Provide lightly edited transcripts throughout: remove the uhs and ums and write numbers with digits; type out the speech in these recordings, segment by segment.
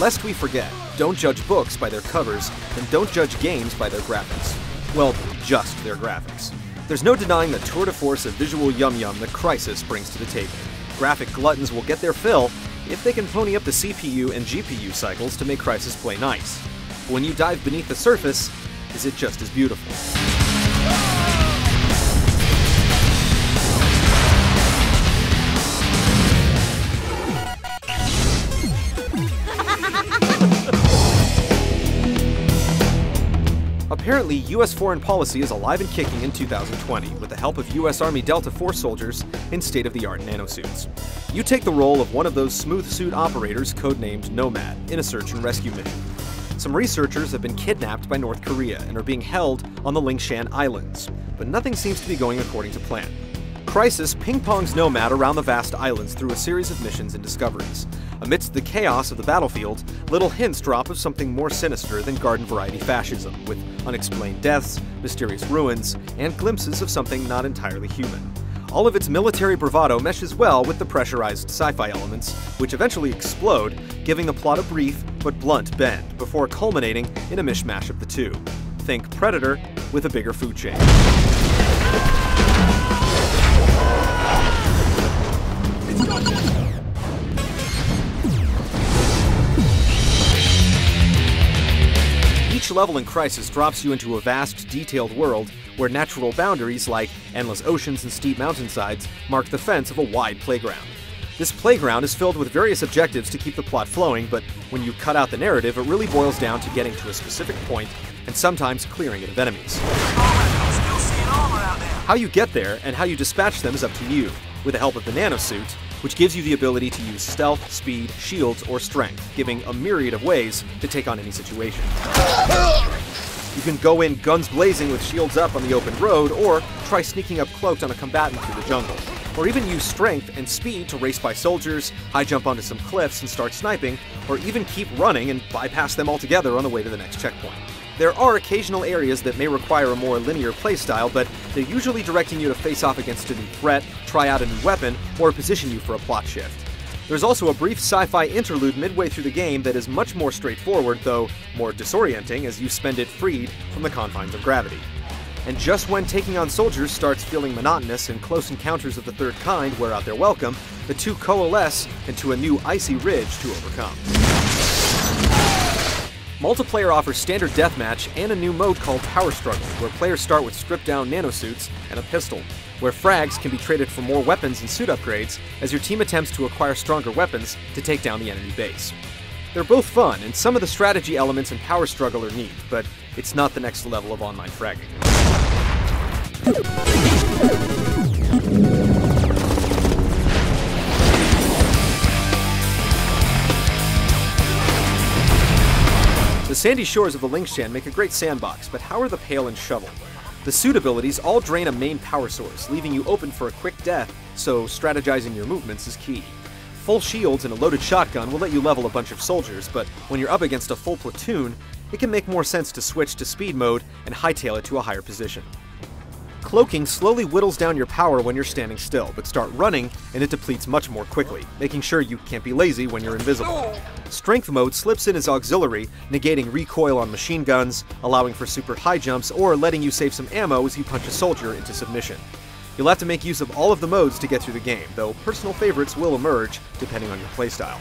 lest we forget, don't judge books by their covers, and don't judge games by their graphics. Well, just their graphics. There's no denying the tour de force of visual yum-yum that Crysis brings to the table. Graphic gluttons will get their fill if they can pony up the CPU and GPU cycles to make Crysis play nice. But when you dive beneath the surface, is it just as beautiful? Apparently, U.S. foreign policy is alive and kicking in 2020 with the help of U.S. Army Delta Force soldiers in state-of-the-art nanosuits. You take the role of one of those smooth suit operators codenamed Nomad in a search and rescue mission. Some researchers have been kidnapped by North Korea and are being held on the Lingshan Islands, but nothing seems to be going according to plan. Crysis ping-pongs Nomad around the vast islands through a series of missions and discoveries. Amidst the chaos of the battlefield, little hints drop of something more sinister than garden-variety fascism, with unexplained deaths, mysterious ruins, and glimpses of something not entirely human. All of its military bravado meshes well with the pressurized sci-fi elements, which eventually explode, giving the plot a brief but blunt bend, before culminating in a mishmash of the two. Think Predator with a bigger food chain. Each level in Crysis drops you into a vast, detailed world where natural boundaries like endless oceans and steep mountainsides mark the fence of a wide playground. This playground is filled with various objectives to keep the plot flowing, but when you cut out the narrative, it really boils down to getting to a specific point and sometimes clearing it of enemies. How you get there and how you dispatch them is up to you, with the help of the nanosuit, which gives you the ability to use stealth, speed, shields, or strength, giving a myriad of ways to take on any situation. You can go in guns blazing with shields up on the open road, or try sneaking up cloaked on a combatant through the jungle. Or even use strength and speed to race by soldiers, high jump onto some cliffs and start sniping, or even keep running and bypass them altogether on the way to the next checkpoint. There are occasional areas that may require a more linear playstyle, but they're usually directing you to face off against a new threat, try out a new weapon, or position you for a plot shift. There's also a brief sci-fi interlude midway through the game that is much more straightforward, though more disorienting as you spend it freed from the confines of gravity. And just when taking on soldiers starts feeling monotonous and close encounters of the third kind wear out their welcome, the two coalesce into a new icy ridge to overcome. Multiplayer offers standard deathmatch and a new mode called Power Struggle, where players start with stripped-down nanosuits and a pistol, where frags can be traded for more weapons and suit upgrades as your team attempts to acquire stronger weapons to take down the enemy base. They're both fun, and some of the strategy elements in Power Struggle are neat, but it's not the next level of online fragging. The sandy shores of the Lingshan make a great sandbox, but how are the pail and shovel? The suit abilities all drain a main power source, leaving you open for a quick death, so strategizing your movements is key. Full shields and a loaded shotgun will let you level a bunch of soldiers, but when you're up against a full platoon, it can make more sense to switch to speed mode and hightail it to a higher position. Cloaking slowly whittles down your power when you're standing still, but start running and it depletes much more quickly, making sure you can't be lazy when you're invisible. Strength mode slips in as auxiliary, negating recoil on machine guns, allowing for super high jumps, or letting you save some ammo as you punch a soldier into submission. You'll have to make use of all of the modes to get through the game, though personal favorites will emerge depending on your playstyle.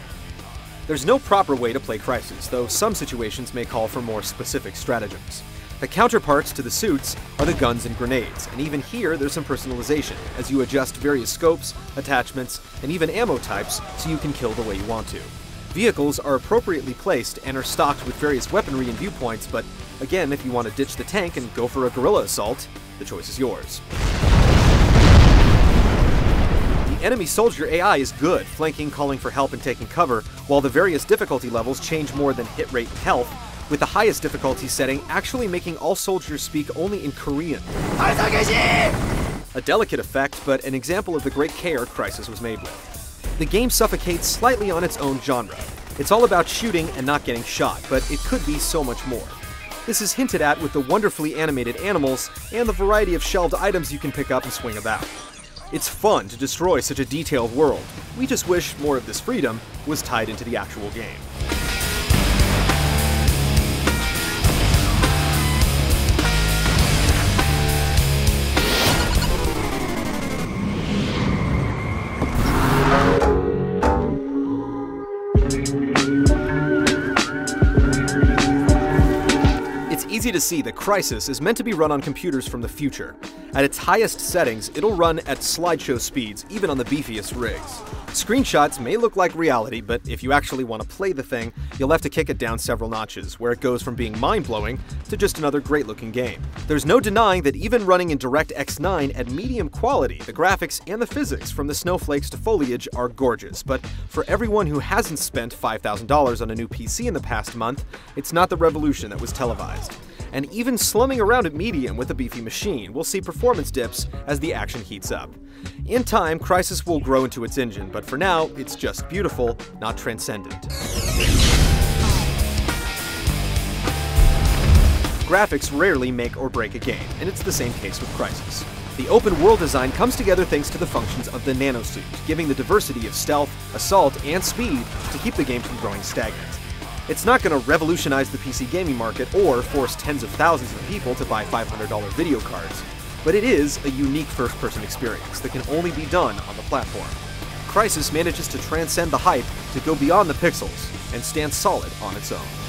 There's no proper way to play Crysis, though some situations may call for more specific stratagems. The counterparts to the suits are the guns and grenades, and even here there's some personalization, as you adjust various scopes, attachments, and even ammo types so you can kill the way you want to. Vehicles are appropriately placed and are stocked with various weaponry and viewpoints, but again, if you want to ditch the tank and go for a guerrilla assault, the choice is yours. The enemy soldier AI is good, flanking, calling for help, and taking cover, while the various difficulty levels change more than hit rate and health, with the highest difficulty setting actually making all soldiers speak only in Korean. A delicate effect, but an example of the great care Crysis was made with. The game suffocates slightly on its own genre. It's all about shooting and not getting shot, but it could be so much more. This is hinted at with the wonderfully animated animals and the variety of shelved items you can pick up and swing about. It's fun to destroy such a detailed world. We just wish more of this freedom was tied into the actual game. easy to see that Crysis is meant to be run on computers from the future. At its highest settings, it'll run at slideshow speeds, even on the beefiest rigs. Screenshots may look like reality, but if you actually want to play the thing, you'll have to kick it down several notches, where it goes from being mind-blowing to just another great-looking game. There's no denying that even running in DirectX 9 at medium quality, the graphics and the physics from the snowflakes to foliage are gorgeous, but for everyone who hasn't spent $5,000 on a new PC in the past month, it's not the revolution that was televised. And even slumming around at medium with a beefy machine will see performance dips as the action heats up. In time, Crysis will grow into its engine, but for now, it's just beautiful, not transcendent. Graphics rarely make or break a game, and it's the same case with Crysis. The open world design comes together thanks to the functions of the nanosuit, giving the diversity of stealth, assault, and speed to keep the game from growing stagnant. It's not going to revolutionize the PC gaming market or force tens of thousands of people to buy $500 video cards, but it is a unique first-person experience that can only be done on the platform. Crysis manages to transcend the hype to go beyond the pixels and stand solid on its own.